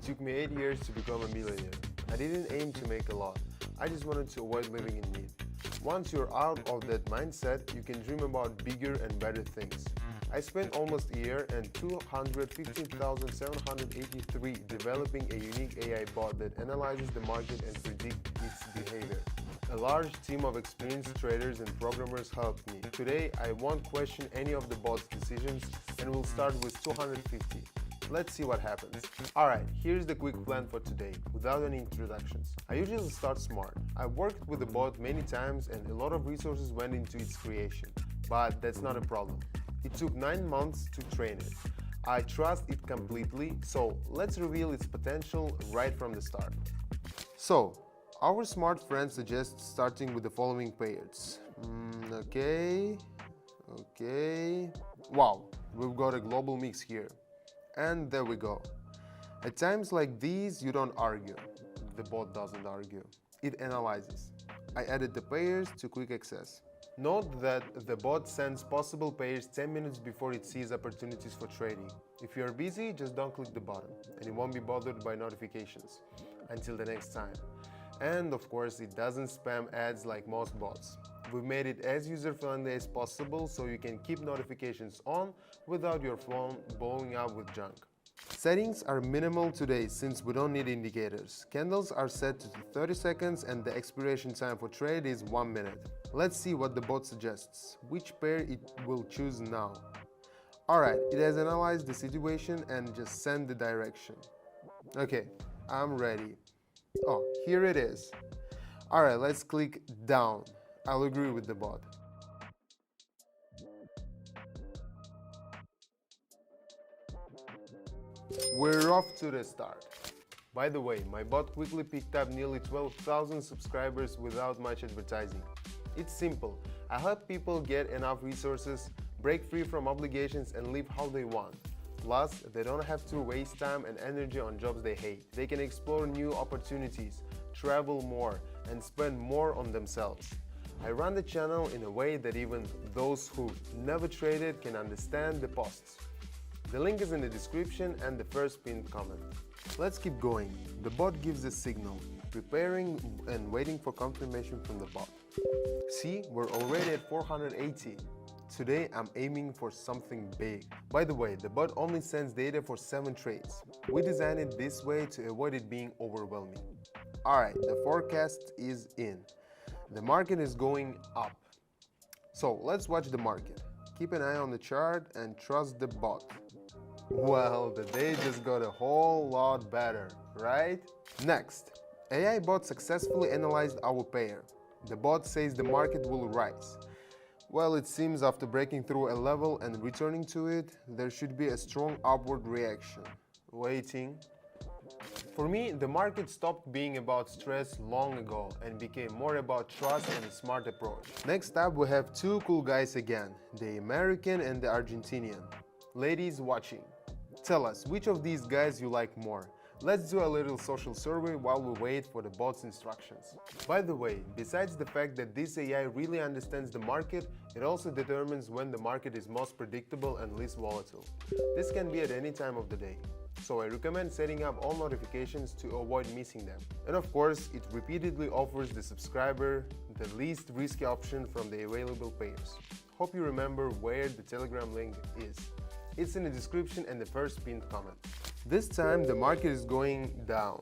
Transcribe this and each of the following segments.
It took me 8 years to become a millionaire. I didn't aim to make a lot. I just wanted to avoid living in need. Once you're out of that mindset, you can dream about bigger and better things. I spent almost a year and 215,783 developing a unique AI bot that analyzes the market and predicts its behavior. A large team of experienced traders and programmers helped me. Today, I won't question any of the bot's decisions and will start with 250. Let's see what happens. Alright, here's the quick plan for today, without any introductions. I usually start smart. I've worked with the bot many times and a lot of resources went into its creation. But that's not a problem. It took 9 months to train it. I trust it completely, so let's reveal its potential right from the start. So, our smart friend suggests starting with the following pairs. Okay. Wow, we've got a global mix here. And there we go. At times like these, you don't argue. The bot doesn't argue. It analyzes. I added the pairs to quick access. Note that the bot sends possible pairs 10 minutes before it sees opportunities for trading. If you are busy, just don't click the button, and you won't be bothered by notifications. Until the next time. And of course, it doesn't spam ads like most bots. We've made it as user-friendly as possible so you can keep notifications on without your phone blowing up with junk. Settings are minimal today since we don't need indicators. Candles are set to 30 seconds and the expiration time for trade is 1 minute. Let's see what the bot suggests, which pair it will choose now. Alright, it has analyzed the situation and just sent the direction. Okay, I'm ready. Oh, here it is. Alright, let's click down. I'll agree with the bot. We're off to the start. By the way, my bot quickly picked up nearly 12,000 subscribers without much advertising. It's simple. I help people get enough resources, break free from obligations and live how they want. Plus, they don't have to waste time and energy on jobs they hate. They can explore new opportunities, travel more, and spend more on themselves. I run the channel in a way that even those who never traded can understand the posts. The link is in the description and the first pinned comment. Let's keep going. The bot gives a signal, preparing and waiting for confirmation from the bot. See, we're already at 480. Today I'm aiming for something big. By the way, the bot only sends data for 7 trades. We designed it this way to avoid it being overwhelming. Alright, the forecast is in. The market is going up. So let's watch the market. Keep an eye on the chart and trust the bot. Well, the day just got a whole lot better, right? Next, AI bot successfully analyzed our pair. The bot says the market will rise. Well, it seems after breaking through a level and returning to it, there should be a strong upward reaction. Waiting. For me, the market stopped being about stress long ago and became more about trust and a smart approach. Next up, we have two cool guys again, the American and the Argentinian. Ladies watching, tell us which of these guys you like more. Let's do a little social survey while we wait for the bot's instructions. By the way, besides the fact that this AI really understands the market, it also determines when the market is most predictable and least volatile. This can be at any time of the day. So I recommend setting up all notifications to avoid missing them. And of course, it repeatedly offers the subscriber the least risky option from the available pairs. Hope you remember where the Telegram link is. It's in the description and the first pinned comment. This time the market is going down.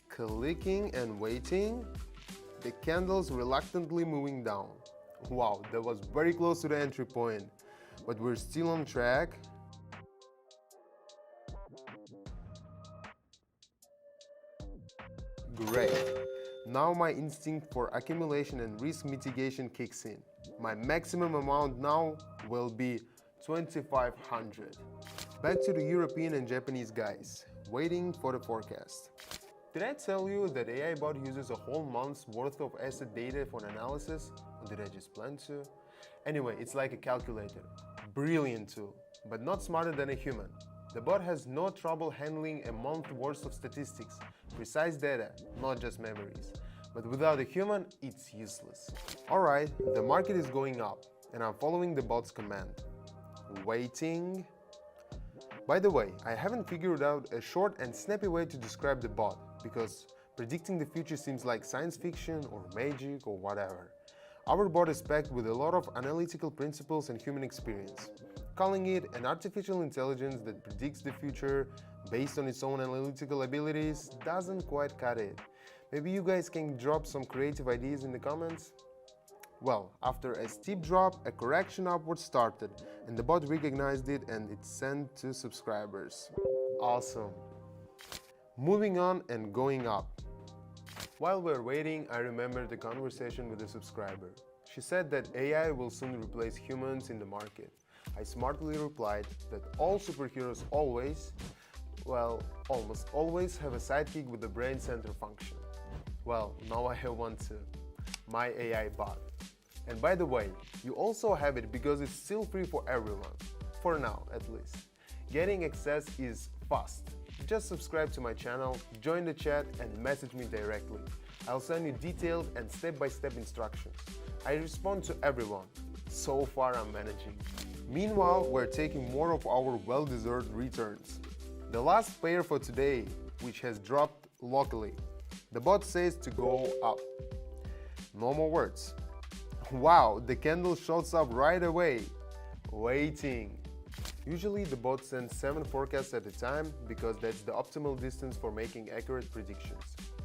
Clicking and waiting. The candles reluctantly moving down. Wow, that was very close to the entry point. But we're still on track. Great. Now my instinct for accumulation and risk mitigation kicks in. My maximum amount now will be 2,500. Back to the European and Japanese guys, waiting for the forecast. Did I tell you that AI bot uses a whole month's worth of asset data for analysis? Or did I just plan to? Anyway, it's like a calculator. Brilliant tool, but not smarter than a human. The bot has no trouble handling a month's worth of statistics, precise data, not just memories. But without a human, it's useless. Alright, the market is going up, and I'm following the bot's command. Waiting. By the way, I haven't figured out a short and snappy way to describe the bot, because predicting the future seems like science fiction or magic or whatever. Our bot is packed with a lot of analytical principles and human experience. Calling it an artificial intelligence that predicts the future based on its own analytical abilities doesn't quite cut it. Maybe you guys can drop some creative ideas in the comments? Well, after a steep drop, a correction upward started, and the bot recognized it and it sent to subscribers. Awesome. Moving on and going up. While we're waiting, I remembered the conversation with a subscriber. She said that AI will soon replace humans in the market. I smartly replied that all superheroes always, well, almost always have a sidekick with a brain center function. Well, now I have one too. My AI bot. And by the way, you also have it because it's still free for everyone. For now, at least. Getting access is fast. Just subscribe to my channel, join the chat and message me directly. I'll send you detailed and step-by-step instructions. I respond to everyone. So far I'm managing. Meanwhile, we're taking more of our well-deserved returns. The last pair for today, which has dropped locally. The bot says to go up. No more words. Wow, the candle shows up right away. Waiting. Usually the bot sends 7 forecasts at a time because that's the optimal distance for making accurate predictions.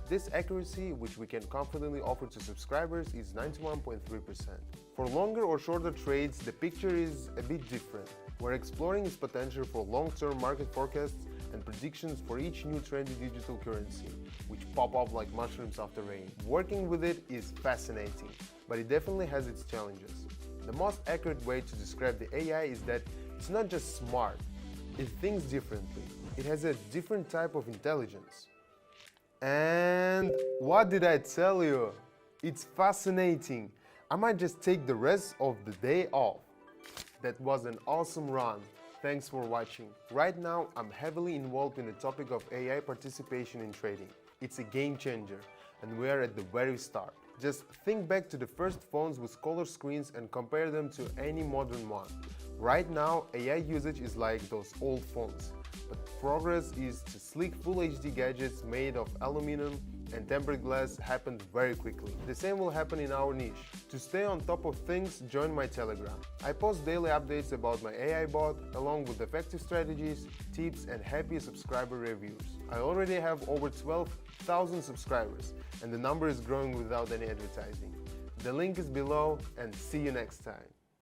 This accuracy, which we can confidently offer to subscribers, is 91.3%. For longer or shorter trades, the picture is a bit different. We're exploring its potential for long-term market forecasts and predictions for each new trendy digital currency, which pop up like mushrooms after rain. Working with it is fascinating, but it definitely has its challenges. The most accurate way to describe the AI is that it's not just smart, it thinks differently. It has a different type of intelligence. And what did I tell you? It's fascinating. I might just take the rest of the day off. That was an awesome run. Thanks for watching. Right now, I'm heavily involved in the topic of AI participation in trading. It's a game changer, and we are at the very start. Just think back to the first phones with color screens and compare them to any modern one. Right now, AI usage is like those old phones, but progress is to sleek full HD gadgets made of aluminum and tempered glass happened very quickly. The same will happen in our niche. To stay on top of things, join my Telegram. I post daily updates about my AI bot, along with effective strategies, tips and happy subscriber reviews. I already have over 12,000 subscribers, and the number is growing without any advertising. The link is below, and see you next time.